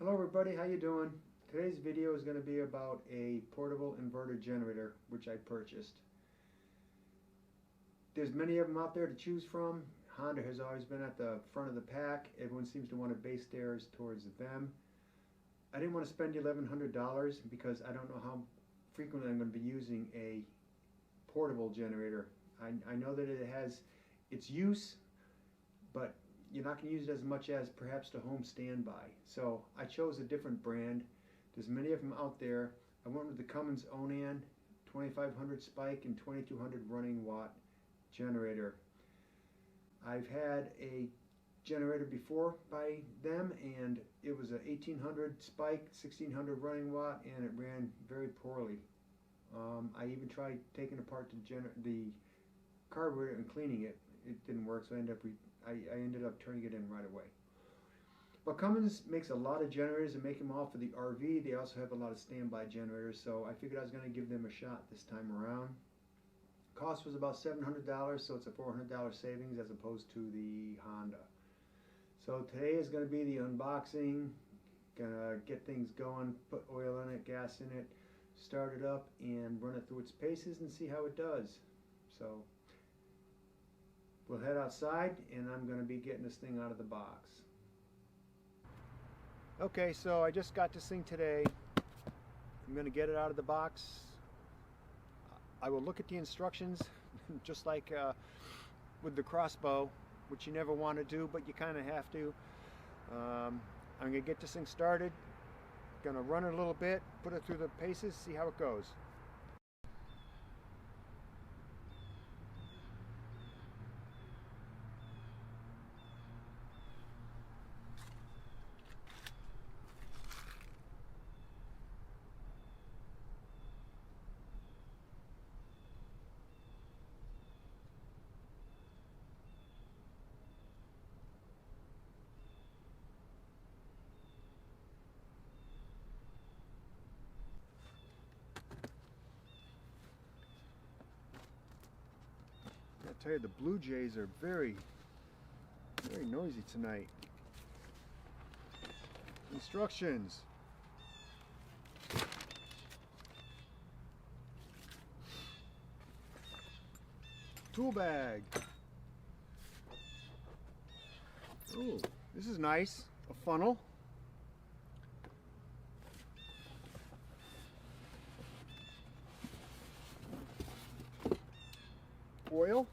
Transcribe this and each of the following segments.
Hello everybody, how you doing? Today's video is going to be about a portable inverter generator which I purchased. There's many of them out there to choose from. Honda has always been at the front of the pack. Everyone seems to want to base theirs towards them. I didn't want to spend $1,100 because I don't know how frequently I'm going to be using a portable generator. I know that it has its use, but you're not going to use it as much as perhaps the home standby. So I chose a different brand. There's many of them out there. I went with the Cummins Onan 2500 spike and 2200 running watt generator. I've had a generator before by them, and it was a 1800 spike, 1600 running watt, and it ran very poorly. I even tried taking apart the carburetor and cleaning it. It didn't work, so I ended up turning it in right away. But Cummins makes a lot of generators and make them all for the RV. They also have a lot of standby generators, so I figured I was going to give them a shot this time around. Cost was about $700, so it's a $400 savings as opposed to the Honda. So today is going to be the unboxing. Gonna get things going, put oil in it, gas in it, start it up, and run it through its paces and see how it does. So we'll head outside, and I'm going to be getting this thing out of the box. Okay, so I just got this thing today. I'm going to get it out of the box. I will look at the instructions, just like with the crossbow, which you never want to do, but you kind of have to. I'm going to get this thing started. Going to run it a little bit, put it through the paces, see how it goes. I tell you, the Blue Jays are very noisy tonight. Instructions. Tool bag. Oh, this is nice. A funnel. Oil.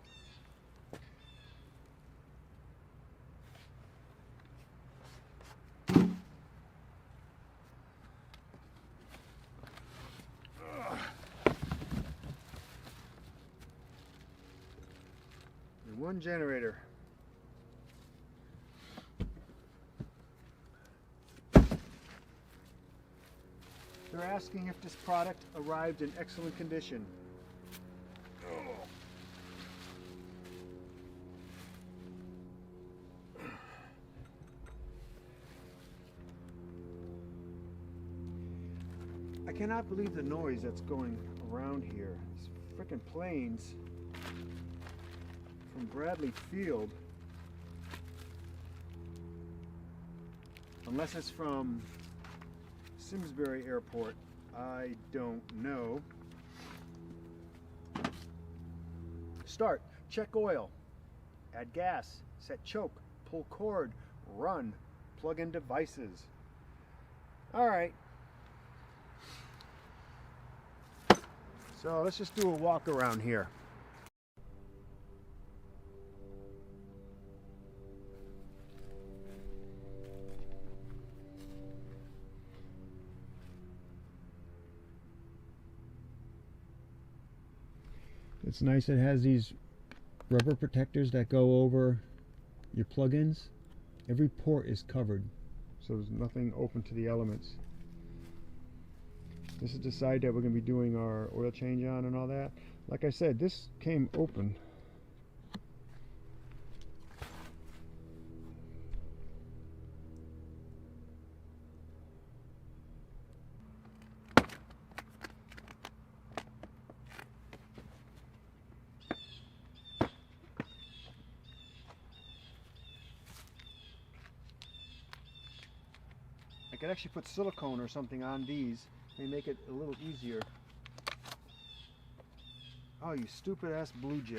And one generator. They're asking if this product arrived in excellent condition. I cannot believe the noise that's going around here. These frickin' planes from Bradley Field. Unless it's from Simsbury Airport, I don't know. Start. Check oil. Add gas. Set choke. Pull cord. Run. Plug in devices. Alright. So let's just do a walk around here. It's nice it has these rubber protectors that go over your plugins. Every port is covered, so there's nothing open to the elements. This is the side that we're going to be doing our oil change on and all that. Like I said, this came open. I could actually put silicone or something on these and make it a little easier. Oh, you stupid ass blue jay.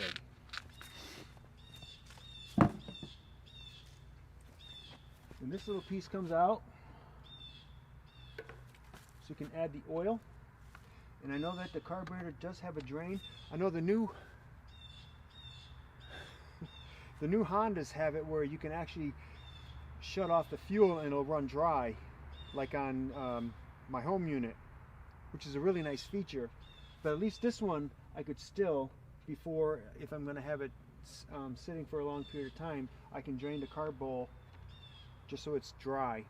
And this little piece comes out, so you can add the oil. And I know that the carburetor does have a drain. I know the new Hondas have it where you can actually shut off the fuel and it'll run dry, like on my home unit, which is a really nice feature. But at least this one I could still, before, if I'm going to have it sitting for a long period of time, I can drain the carb bowl just so it's dry.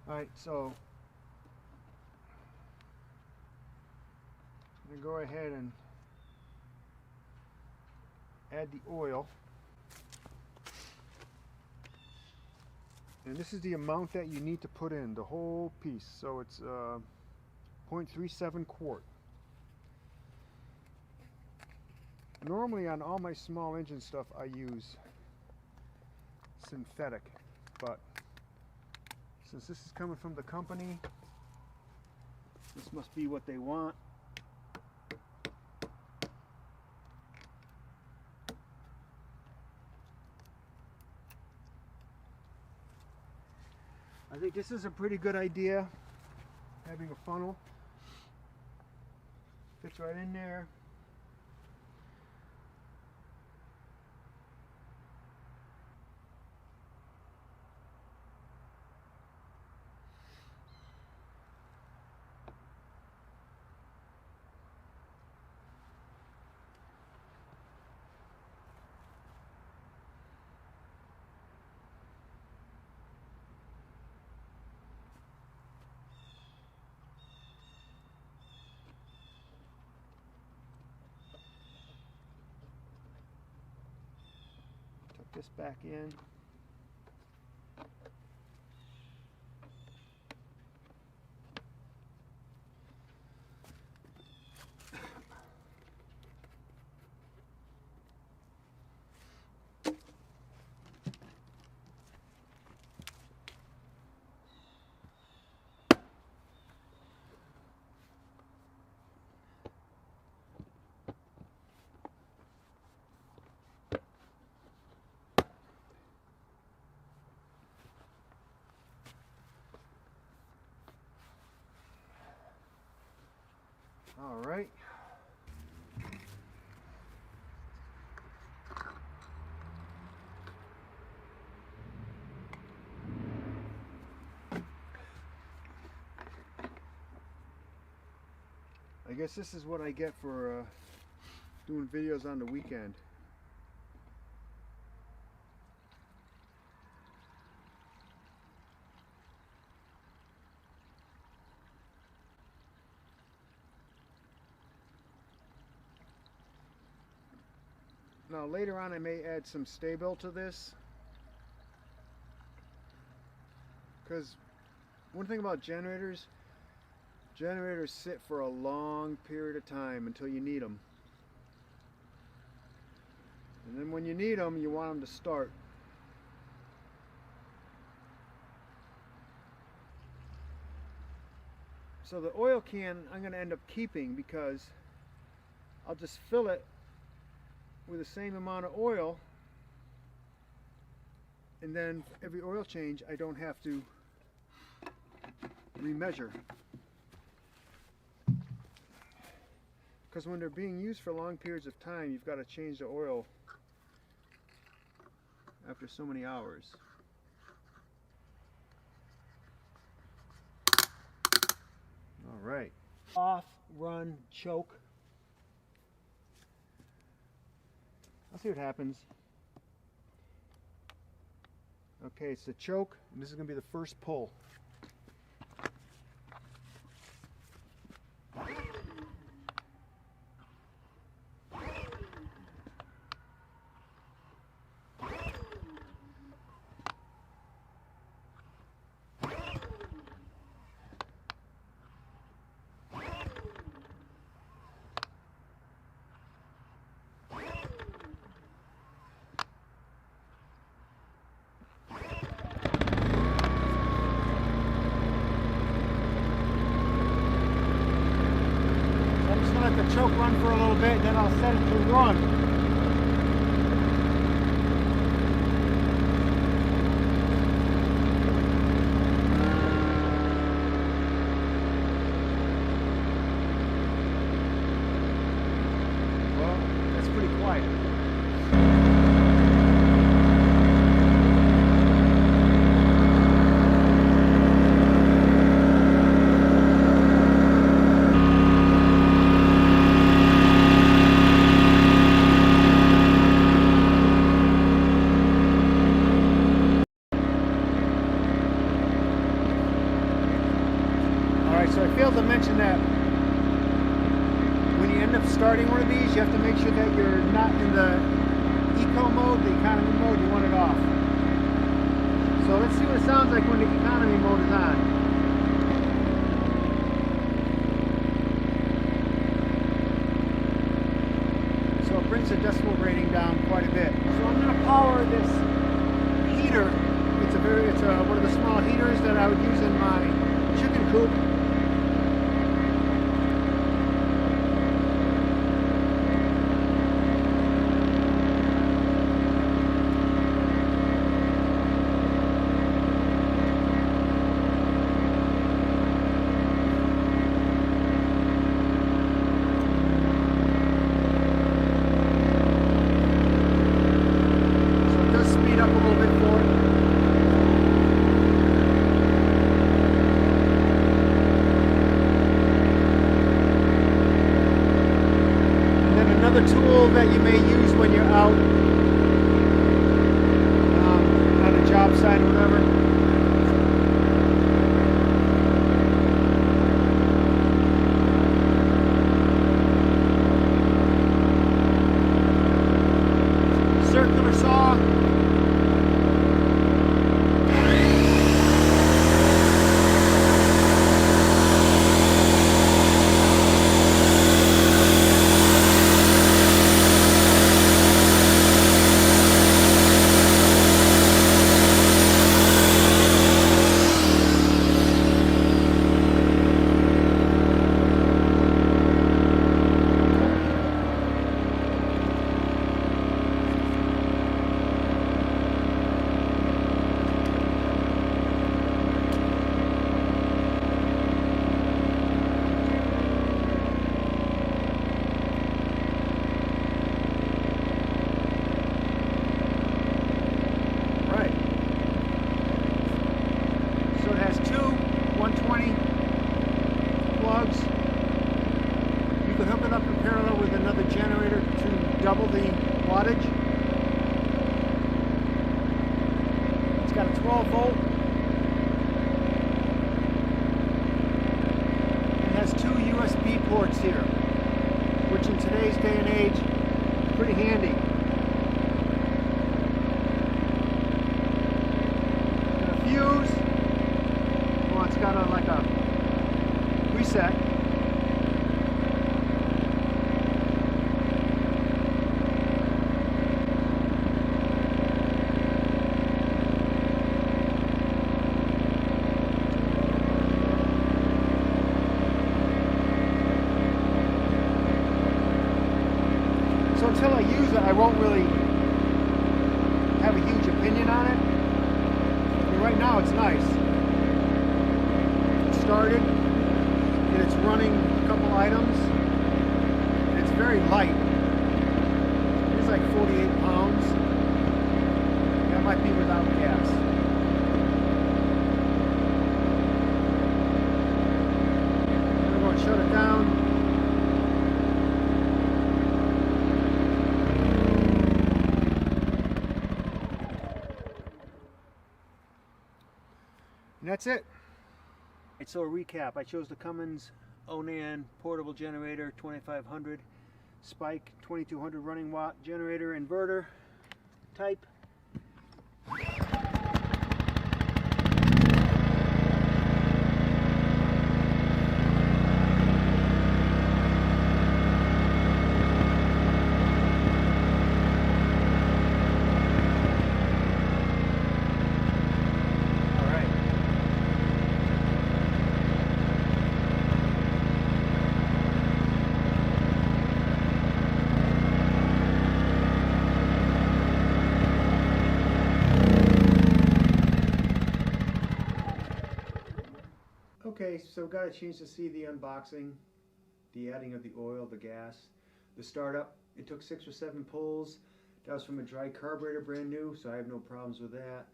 Alright, so I'm going to go ahead and add the oil. And this is the amount that you need to put in, the whole piece. So it's 0.37 quart. Normally on all my small engine stuff I use synthetic, but since this is coming from the company, this must be what they want. I think this is a pretty good idea, having a funnel. Fits right in there. Tuck this back in. All right. I guess this is what I get for doing videos on the weekend. Now later on I may add some Sta-Bil to this, because one thing about generators sit for a long period of time until you need them, and then when you need them you want them to start. So the oil can I'm going to end up keeping, because I'll just fill it with the same amount of oil, and then every oil change I don't have to remeasure, because when they're being used for long periods of time you've got to change the oil after so many hours. All right, off, run, choke. I'll see what happens. Okay, it's the choke, and this is going to be the first pull. the choke run for a little bit, then I'll set it to run. Well, that's pretty quiet. So I failed to mention that when you end up starting one of these, you have to make sure that you're not in the eco mode, the economy mode. You want it off. So let's see what it sounds like when the economy mode is on. So it brings the decibel rating down quite a bit. So I'm going to power this heater. It's one of the small heaters that I would use in my chicken coop. Tool that you may use when you're out on a job site or whatever. Circular saw. Double the wattage. It's got a 12 volt. It has two USB ports here, which in today's day and age is pretty handy. And a fuse. Well, it's got like a reset. So until I use it, I won't really have a huge opinion on it. But right now, it's nice. It started, and it's running a couple items, and it's very light. It's like 48 pounds. That might be without gas. I'm going to shut it down. And that's it. So a recap, I chose the Cummins Onan portable generator 2500 spike 2200 running watt generator inverter type. Okay, so got a chance to see the unboxing, the adding of the oil, the gas, the startup. It took 6 or 7 pulls. That was from a dry carburetor, brand new, so I have no problems with that.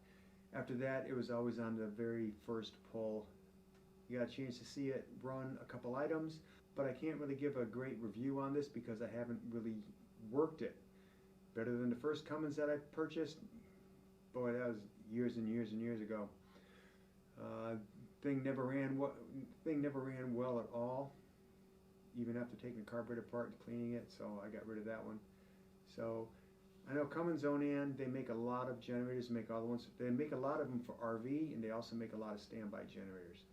After that, it was always on the very first pull. You got a chance to see it run a couple items, but I can't really give a great review on this because I haven't really worked it. Better than the first Cummins that I purchased? Boy, that was years and years and years ago. Thing never ran well at all, even after taking the carburetor apart and cleaning it, so I got rid of that one. So I know Cummins Onan, they make a lot of generators, make all the ones, they make a lot of them for RV, and they also make a lot of standby generators.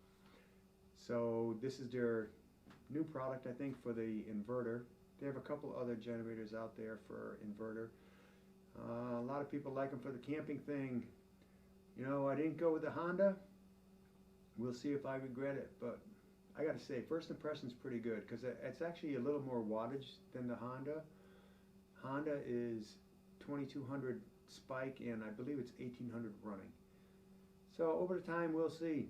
So this is their new product, I think, for the inverter. They have a couple other generators out there for inverter. A lot of people like them for the camping thing. You know, I didn't go with the Honda. We'll see if I regret it, but I got to say, first impression's pretty good because it's actually a little more wattage than the Honda. Honda is 2200 spike and I believe it's 1800 running. So over the time, we'll see.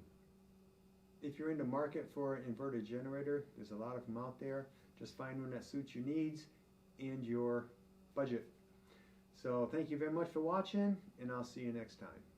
If you're in the market for an inverter generator, there's a lot of them out there. Just find one that suits your needs and your budget. So thank you very much for watching, and I'll see you next time.